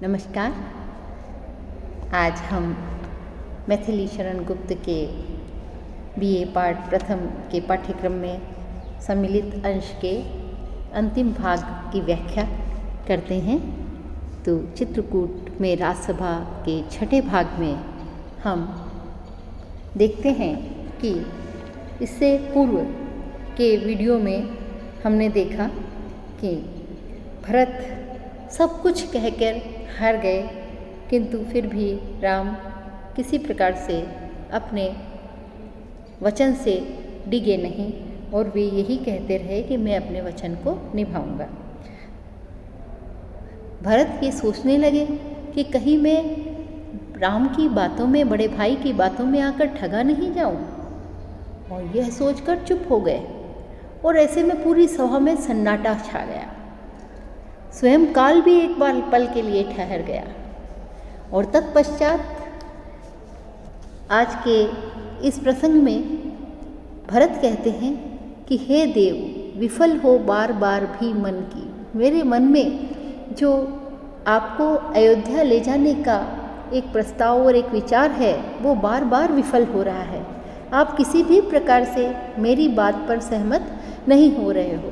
नमस्कार। आज हम मैथिली शरण गुप्त के बीए पाठ प्रथम के पाठ्यक्रम में सम्मिलित अंश के अंतिम भाग की व्याख्या करते हैं। तो चित्रकूट में राजसभा के छठे भाग में हम देखते हैं कि इससे पूर्व के वीडियो में हमने देखा कि भरत सब कुछ कहकर हार गए, किंतु फिर भी राम किसी प्रकार से अपने वचन से डिगे नहीं और वे यही कहते रहे कि मैं अपने वचन को निभाऊंगा। भरत ये सोचने लगे कि कहीं मैं राम की बातों में, बड़े भाई की बातों में आकर ठगा नहीं जाऊं, और यह सोचकर चुप हो गए। और ऐसे में पूरी सभा में सन्नाटा छा गया। स्वयं काल भी एक बार पल के लिए ठहर गया। और तत्पश्चात आज के इस प्रसंग में भरत कहते हैं कि हे देव, विफल हो बार बार भी मन की। मेरे मन में जो आपको अयोध्या ले जाने का एक प्रस्ताव और एक विचार है, वो बार बार विफल हो रहा है। आप किसी भी प्रकार से मेरी बात पर सहमत नहीं हो रहे हो।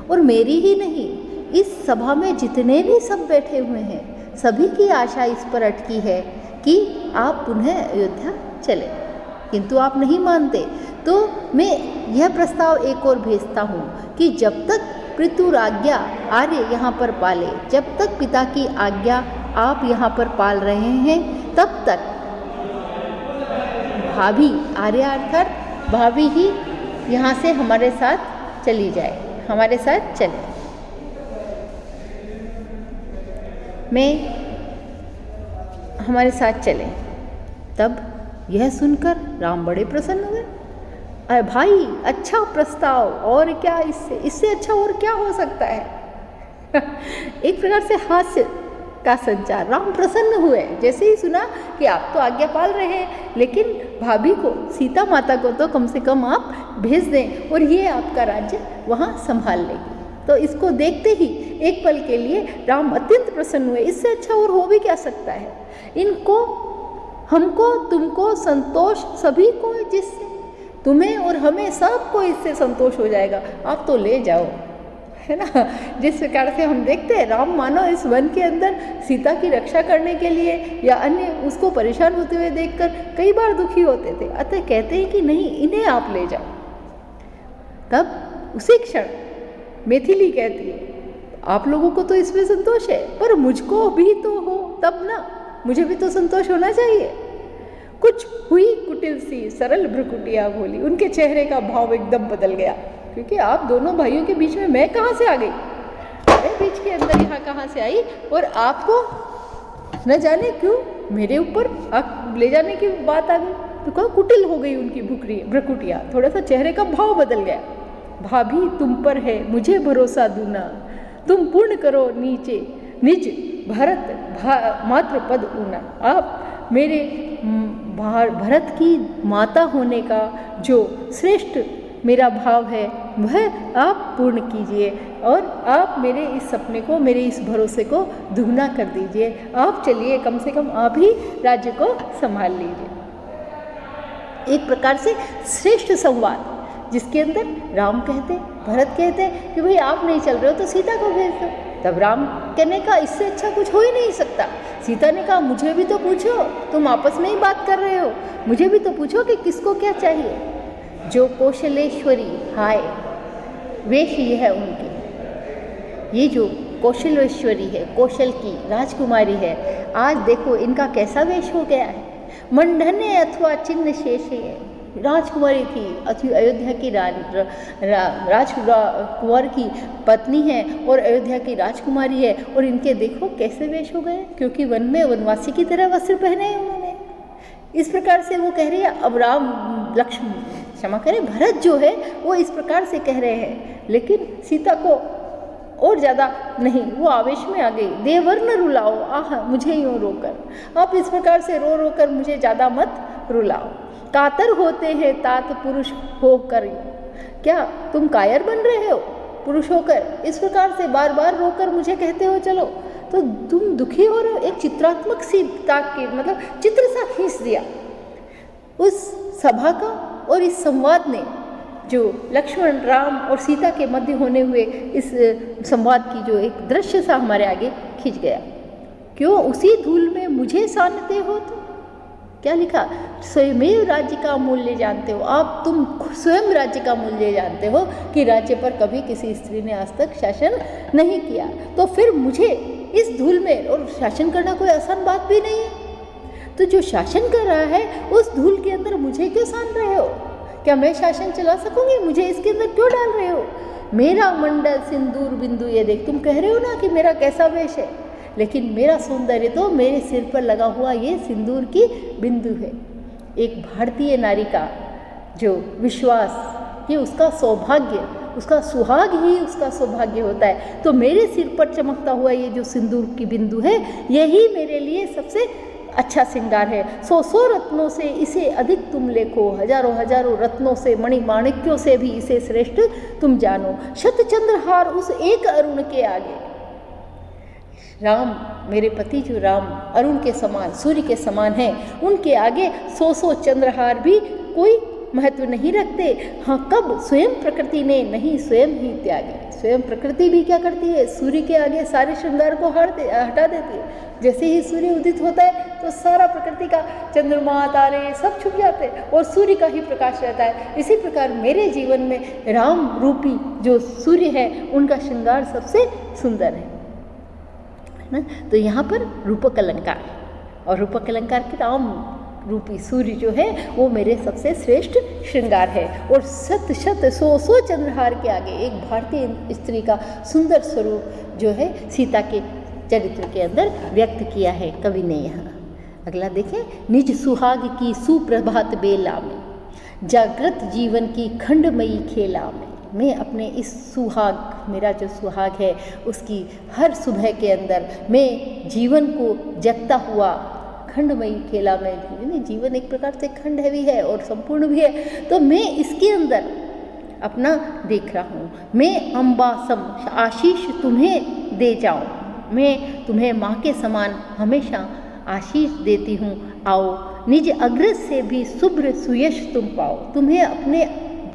और मेरी ही नहीं, इस सभा में जितने भी सब बैठे हुए हैं, सभी की आशा इस पर अटकी है कि आप पुनः अयोध्या चले, किंतु आप नहीं मानते। तो मैं यह प्रस्ताव एक और भेजता हूँ कि जब तक पितृ आज्ञा आर्य यहाँ पर पाले, जब तक पिता की आज्ञा आप यहाँ पर पाल रहे हैं, तब तक भाभी, आर्य अर्थात भाभी ही यहाँ से हमारे साथ चली जाए, हमारे साथ चले। मैं हमारे साथ चले। तब यह सुनकर राम बड़े प्रसन्न हुए। अरे भाई, अच्छा प्रस्ताव, और क्या इससे अच्छा और क्या हो सकता है। एक प्रकार से हास्य का संचार। राम प्रसन्न हुए जैसे ही सुना कि आप तो आज्ञा पाल रहे हैं, लेकिन भाभी को, सीता माता को तो कम से कम आप भेज दें और ये आपका राज्य वहाँ संभाल लेगी। तो इसको देखते ही एक पल के लिए राम अत्यंत प्रसन्न हुए। इससे अच्छा और हो भी क्या सकता है। इनको, हमको, तुमको संतोष, सभी को, जिससे तुम्हें और हमें सबको इससे संतोष हो जाएगा। आप तो ले जाओ, है ना। जिस प्रकार से हम देखते हैं, राम मानो इस वन के अंदर सीता की रक्षा करने के लिए या अन्य उसको परेशान होते हुए देखकर कई बार दुखी होते थे। अतः कहते हैं कि नहीं, इन्हें आप ले जाओ। तब उसी क्षण मैथिली कहती है, आप लोगों को तो इसमें संतोष है, पर मुझको भी तो हो तब ना, मुझे भी तो संतोष होना चाहिए। कुछ हुई कुटिल सी सरल भ्रुकुटिया बोली। उनके चेहरे का भाव एकदम बदल गया, क्योंकि आप दोनों भाइयों के बीच में मैं कहाँ से आ गई, मैं बीच के अंदर यहाँ कहाँ से आई, और आपको न जाने क्यों मेरे ऊपर ले जाने की बात आ गई। तो कहा कुटिल हो गई उनकी भ्रुकुटिया, थोड़ा सा चेहरे का भाव बदल गया। भाभी तुम पर है मुझे भरोसा दूना, तुम पूर्ण करो नीचे निज भरत मात्र पद ऊना। आप मेरे भरत की माता होने का जो श्रेष्ठ मेरा भाव है, वह आप पूर्ण कीजिए और आप मेरे इस सपने को, मेरे इस भरोसे को दुगना कर दीजिए। आप चलिए, कम से कम आप ही राज्य को संभाल लीजिए। एक प्रकार से श्रेष्ठ संवाद, जिसके अंदर राम कहते, भरत कहते कि भाई आप नहीं चल रहे हो तो सीता को भेज दो। तब राम कहने का इससे अच्छा कुछ हो ही नहीं सकता। सीता ने कहा मुझे भी तो पूछो, तुम आपस में ही बात कर रहे हो, मुझे भी तो पूछो कि किसको क्या चाहिए। जो कौशलेश्वरी, हाय वेश ये है उनकी, ये जो कौशलेश्वरी है, कौशल की राजकुमारी है, आज देखो इनका कैसा वेश हो गया है। मंडने अथवा चिन्ह शेष है, राजकुमारी थी, अयोध्या की राजकुमार की पत्नी है और अयोध्या की राजकुमारी है, और इनके देखो कैसे वेश हो गए, क्योंकि वन में वनवासी की तरह वस्त्र पहने हैं उन्होंने। इस प्रकार से वो कह रही है। अब राम, लक्ष्मण, क्षमा करें, भरत जो है वो इस प्रकार से कह रहे हैं, लेकिन सीता को और ज़्यादा नहीं, वो आवेश में आ गई। देवर्ण रुलाओ, आह मुझे यूँ रोकर, आप इस प्रकार से रो रो कर मुझे ज़्यादा मत रुलाओ। कातर होते हैं तात पुरुष होकर, क्या तुम कायर बन रहे हो पुरुष होकर? इस प्रकार से बार बार रोकर मुझे कहते हो चलो, तो तुम दुखी हो रहे हो। एक चित्रात्मक सी ताकि मतलब चित्र सा खींच दिया उस सभा का, और इस संवाद ने जो लक्ष्मण, राम और सीता के मध्य होने हुए इस संवाद की जो एक दृश्य सा हमारे आगे खिंच गया। क्यों उसी धूल में मुझे सानते हो? तो क्या लिखा? स्वयमेव राज्य का मूल्य जानते हो। आप तुम स्वयं राज्य का मूल्य जानते हो कि राज्य पर कभी किसी स्त्री ने आज तक शासन नहीं किया, तो फिर मुझे इस धूल में, और शासन करना कोई आसान बात भी नहीं है, तो जो शासन कर रहा है उस धूल के अंदर मुझे क्यों सान रहे हो? क्या मैं शासन चला सकूंगी? मुझे इसके अंदर क्यों डाल रहे हो? मेरा मंडल सिंदूर बिंदु, ये देख, तुम कह रहे हो ना कि मेरा कैसा वेश है, लेकिन मेरा सौंदर्य तो मेरे सिर पर लगा हुआ ये सिंदूर की बिंदु है। एक भारतीय नारी का जो विश्वास, ये उसका सौभाग्य, उसका सुहाग ही उसका सौभाग्य होता है। तो मेरे सिर पर चमकता हुआ ये जो सिंदूर की बिंदु है, यही मेरे लिए सबसे अच्छा श्रृंगार है। 100 रत्नों से इसे अधिक तुम लेखो, हजारों हजारों रत्नों से, मणि माणिक्यों से भी इसे श्रेष्ठ तुम जानो। शतचंद्रहार उस एक अरुण के आगे, राम, मेरे पति जो राम अरुण के समान, सूर्य के समान हैं, उनके आगे 100 चंद्रहार भी कोई महत्व नहीं रखते। हाँ, कब? स्वयं प्रकृति ने नहीं स्वयं ही त्यागे। स्वयं प्रकृति भी क्या करती है? सूर्य के आगे सारे श्रृंगार को हटा देती है। जैसे ही सूर्य उदित होता है तो सारा प्रकृति का चंद्रमा, तारे सब छुप जाते हैं और सूर्य का ही प्रकाश रहता है। इसी प्रकार मेरे जीवन में राम रूपी जो सूर्य है, उनका श्रृंगार सबसे सुंदर है ना। तो यहाँ पर रूपक अलंकार, और रूपक अलंकार के राम रूपी सूर्य जो है वो मेरे सबसे श्रेष्ठ श्रृंगार है। और 100 चंद्रहार के आगे एक भारतीय स्त्री का सुंदर स्वरूप जो है सीता के चरित्र के अंदर व्यक्त किया है कवि ने यहाँ। अगला देखें, निज सुहाग की सुप्रभात बेला में, जागृत जीवन की खंडमयी खेला में। मैं अपने इस सुहाग, मेरा जो सुहाग है, उसकी हर सुबह के अंदर मैं जीवन को जगता हुआ खंडमयी खेला में, जीवन एक प्रकार से खंड भी है और संपूर्ण भी है, तो मैं इसके अंदर अपना देख रहा हूँ। मैं अम्बासम आशीष तुम्हें दे जाऊँ, मैं तुम्हें माँ के समान हमेशा आशीष देती हूँ। आओ निज अग्रज से भी शुभ्र सुयश तुम पाओ, तुम्हें अपने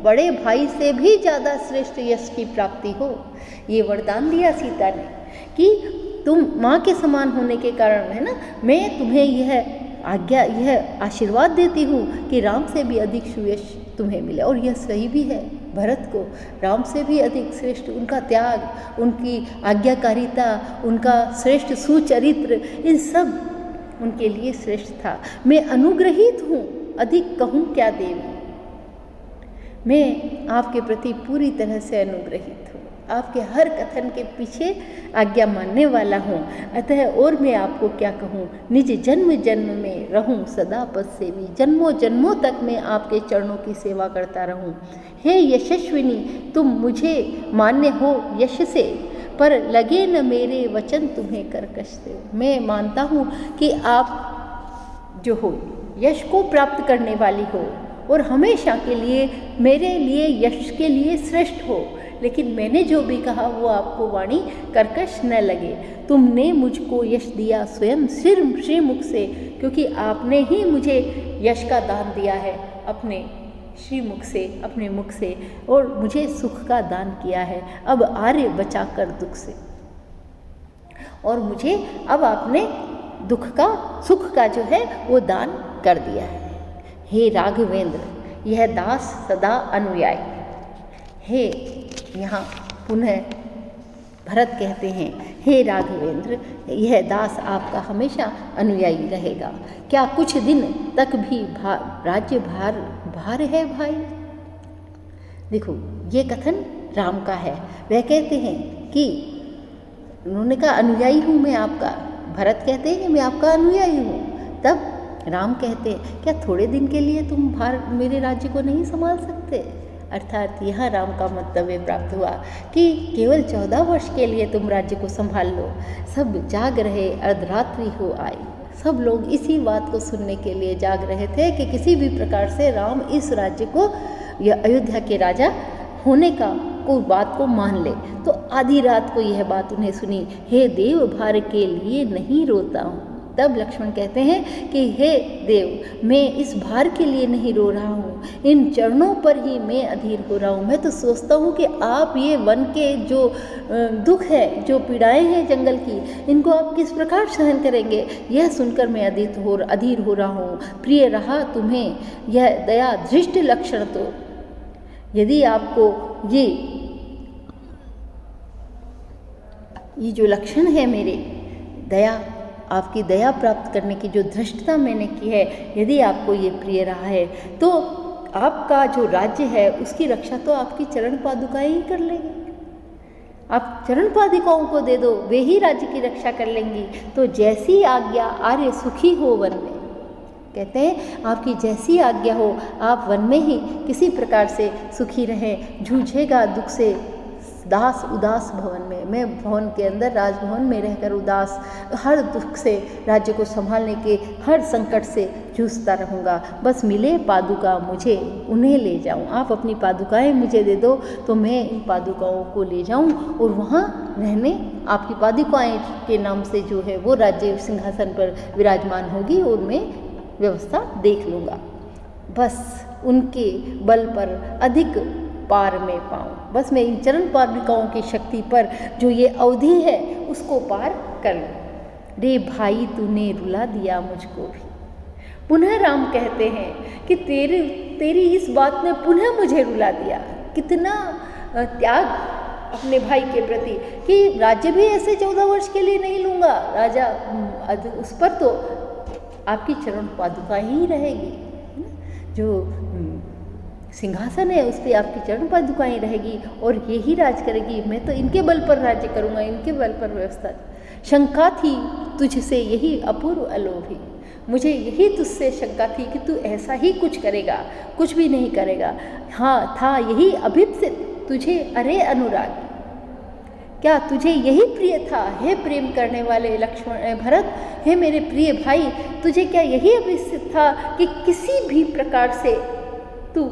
बड़े भाई से भी ज़्यादा श्रेष्ठ यश की प्राप्ति हो। ये वरदान दिया सीता ने कि तुम माँ के समान होने के कारण, है ना, मैं तुम्हें यह आज्ञा, यह आशीर्वाद देती हूँ कि राम से भी अधिक सुयश तुम्हें मिले। और यह सही भी है। भरत को राम से भी अधिक श्रेष्ठ उनका त्याग, उनकी आज्ञाकारिता, उनका श्रेष्ठ सुचरित्र, इन सब उनके लिए श्रेष्ठ था। मैं अनुग्रहित हूँ, अधिक कहूँ क्या देवी। मैं आपके प्रति पूरी तरह से अनुग्रहित हूँ, आपके हर कथन के पीछे आज्ञा मानने वाला हूँ। अतः और मैं आपको क्या कहूँ, निज जन्म जन्म में रहूँ सदा पद सेवी, जन्मों जन्मों तक मैं आपके चरणों की सेवा करता रहूँ। हे यशस्विनी, तुम मुझे मान्य हो यश से, पर लगे न मेरे वचन तुम्हें कर्कश से। मैं मानता हूँ कि आप जो हो यश को प्राप्त करने वाली हो और हमेशा के लिए मेरे लिए यश के लिए श्रेष्ठ हो, लेकिन मैंने जो भी कहा वो आपको वाणी कर्कश न लगे। तुमने मुझको यश दिया स्वयं श्रीमुख से, क्योंकि आपने ही मुझे यश का दान दिया है अपने श्रीमुख से, अपने मुख से, और मुझे सुख का दान किया है। अब आर्य बचा कर दुख से, और मुझे अब आपने दुख का, सुख का जो है वो दान कर दिया है। हे राघवेंद्र, यह दास सदा अनुयायी। हे, यहाँ पुनः भरत कहते हैं, हे राघवेंद्र, यह दास आपका हमेशा अनुयायी रहेगा। क्या कुछ दिन तक भी राज्य भार है भाई। देखो, ये कथन राम का है। वह कहते हैं कि उन्होंने कहा अनुयायी हूँ मैं आपका, भरत कहते हैं कि मैं आपका अनुयायी हूँ। तब राम कहते हैं, क्या थोड़े दिन के लिए तुम मेरे राज्य को नहीं संभाल सकते। अर्थात यहाँ राम का मंतव्य प्राप्त हुआ कि केवल 14 वर्ष के लिए तुम राज्य को संभाल लो। सब जाग रहे, अर्धरात्रि हो आई। सब लोग इसी बात को सुनने के लिए जाग रहे थे कि किसी भी प्रकार से राम इस राज्य को, या अयोध्या के राजा होने का को बात को मान ले। तो आधी रात को यह बात उन्हें सुनी, हे देव भार के लिए नहीं रोता हूँ। तब लक्ष्मण कहते हैं कि हे देव, मैं इस भार के लिए नहीं रो रहा हूँ, इन चरणों पर ही मैं अधीर हो रहा हूँ। मैं तो सोचता हूँ कि आप ये वन के जो दुख है, जो पीड़ाएं हैं जंगल की, इनको आप किस प्रकार सहन करेंगे, यह सुनकर मैं अधीर हो रहा हूँ। प्रिय रहा तुम्हें यह दया धृष्ट लक्षण तो। यदि आपको ये जो लक्षण है मेरे दया, आपकी दया प्राप्त करने की जो धृष्टता मैंने की है, यदि आपको ये प्रिय रहा है, तो आपका जो राज्य है उसकी रक्षा तो आपकी चरण पादुकाएं ही कर लेंगी। आप चरण पादुकाओं को दे दो, वे ही राज्य की रक्षा कर लेंगी। तो जैसी आज्ञा आर्य सुखी हो वन में, कहते हैं आपकी जैसी आज्ञा हो, आप वन में ही किसी प्रकार से सुखी रहें। जूझेगा दुख से दास उदास भवन में, मैं भवन के अंदर राजभवन में रहकर उदास, हर दुख से, राज्य को संभालने के हर संकट से जूझता रहूँगा। बस मिले पादुका मुझे, उन्हें ले जाऊँ। आप अपनी पादुकाएं मुझे दे दो तो मैं इन पादुकाओं को ले जाऊँ और वहाँ रहने, आपकी पादुकाएं के नाम से जो है वो राज्य सिंहासन पर विराजमान होगी और मैं व्यवस्था देख लूँगा। बस उनके बल पर अधिक पार में पाऊँ, बस मैं इन चरण पादुकाओं की शक्ति पर जो ये अवधि है उसको पार कर लूँ। रे भाई तूने रुला दिया मुझको भी। पुनः राम कहते हैं कि तेरी इस बात ने पुनः मुझे रुला दिया। कितना त्याग अपने भाई के प्रति, कि राज्य भी ऐसे 14 वर्ष के लिए नहीं लूँगा, राजा उस पर तो आपकी चरण पादुका ही रहेगी, जो सिंहासन है उस पर आपकी चरण पादुकाएं रहेगी और ये ही राज करेगी। मैं तो इनके बल पर राज्य करूँगा, इनके बल पर व्यवस्था। शंका थी तुझसे यही अपूर्व अलोभी, मुझे यही तुझसे शंका थी कि तू ऐसा ही कुछ करेगा, कुछ भी नहीं करेगा। हाँ, था यही अभिप्सित तुझे अरे अनुरागी, क्या तुझे यही प्रिय था हे प्रेम करने वाले लक्ष्मण भरत, हे मेरे प्रिय भाई, तुझे क्या यही अभिप्सित था कि किसी भी प्रकार से तू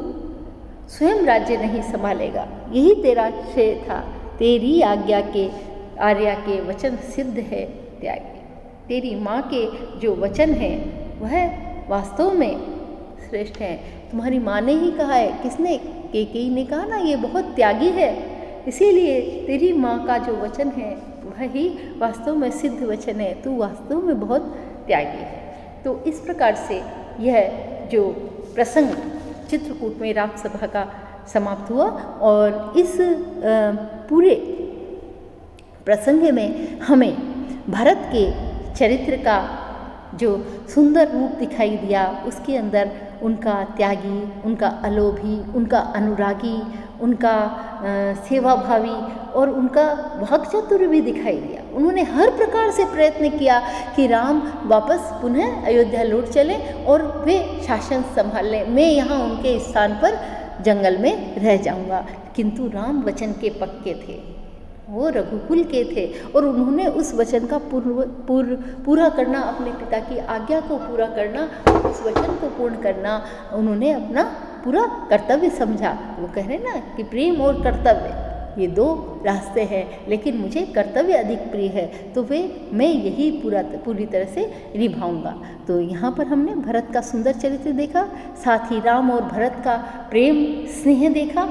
स्वयं राज्य नहीं संभालेगा? यही तेरा श्रेय था। तेरी आज्ञा के आर्या के वचन सिद्ध है त्यागी। तेरी माँ के जो वचन हैं वह वास्तव में श्रेष्ठ हैं। तुम्हारी माँ ने ही कहा है, किसने? कैकेयी ने कहा ना, ये बहुत त्यागी है, इसीलिए तेरी माँ का जो वचन है वह ही वास्तव में सिद्ध वचन है, तू वास्तव में बहुत त्यागी है। तो इस प्रकार से यह जो प्रसंग चित्रकूट में राम सभा का समाप्त हुआ और इस पूरे प्रसंग में हमें भरत के चरित्र का जो सुंदर रूप दिखाई दिया, उसके अंदर उनका त्यागी, उनका अलोभी, उनका अनुरागी, उनका सेवाभावी और उनका वाक्चातुर्य भी दिखाई दिया। उन्होंने हर प्रकार से प्रयत्न किया कि राम वापस पुनः अयोध्या लौट चले और वे शासन संभाल लें, मैं यहाँ उनके स्थान पर जंगल में रह जाऊँगा। किंतु राम वचन के पक्के थे, वो रघुकुल के थे और उन्होंने उस वचन का पूरा करना, अपने पिता की आज्ञा को पूरा करना, उस वचन को पूर्ण करना उन्होंने अपना पूरा कर्तव्य समझा। वो कह रहे ना कि प्रेम और कर्तव्य ये दो रास्ते हैं, लेकिन मुझे कर्तव्य अधिक प्रिय है, तो मैं यही पूरी तरह से निभाऊंगा। तो यहाँ पर हमने भरत का सुंदर चरित्र देखा, साथ ही राम और भरत का प्रेम स्नेह देखा।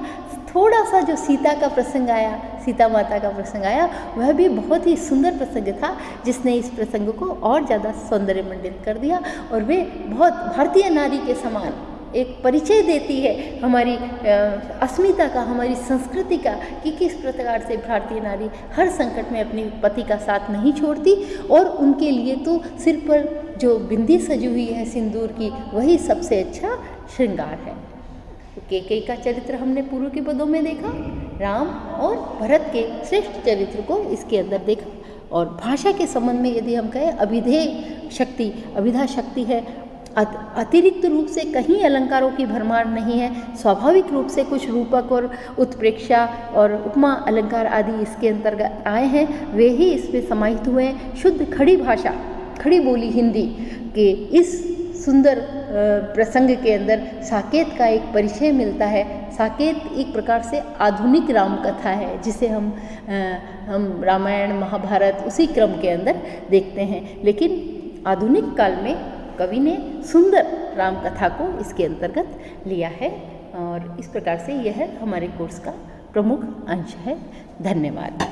थोड़ा सा जो सीता का प्रसंग आया, सीता माता का प्रसंग आया, वह भी बहुत ही सुंदर प्रसंग था, जिसने इस प्रसंग को और ज़्यादा सौंदर्यमंडित कर दिया और वे बहुत भारतीय नारी के समान एक परिचय देती है हमारी अस्मिता का, हमारी संस्कृति का, कि किस प्रकार से भारतीय नारी हर संकट में अपने पति का साथ नहीं छोड़ती और उनके लिए तो सिर पर जो बिंदी सजी हुई है सिंदूर की, वही सबसे अच्छा श्रृंगार है। तो कैकेयी का चरित्र हमने पूर्व के पदों में देखा, राम और भरत के श्रेष्ठ चरित्र को इसके अंदर देखा। और भाषा के संबंध में यदि हम कहें, अभिधेय शक्ति, अभिधा शक्ति है, अतिरिक्त रूप से कहीं अलंकारों की भरमार नहीं है, स्वाभाविक रूप से कुछ रूपक और उत्प्रेक्षा और उपमा अलंकार आदि इसके अंतर्गत आए हैं, वे ही इसमें समाहित हुए हैं। शुद्ध खड़ी भाषा, खड़ी बोली हिंदी के इस सुंदर प्रसंग के अंदर साकेत का एक परिचय मिलता है साकेत एक प्रकार से आधुनिक राम कथा है, जिसे हम रामायण महाभारत उसी क्रम के अंदर देखते हैं, लेकिन आधुनिक काल में कवि ने सुंदर राम कथा को इसके अंतर्गत लिया है। और इस प्रकार से यह हमारे कोर्स का प्रमुख अंश है। धन्यवाद।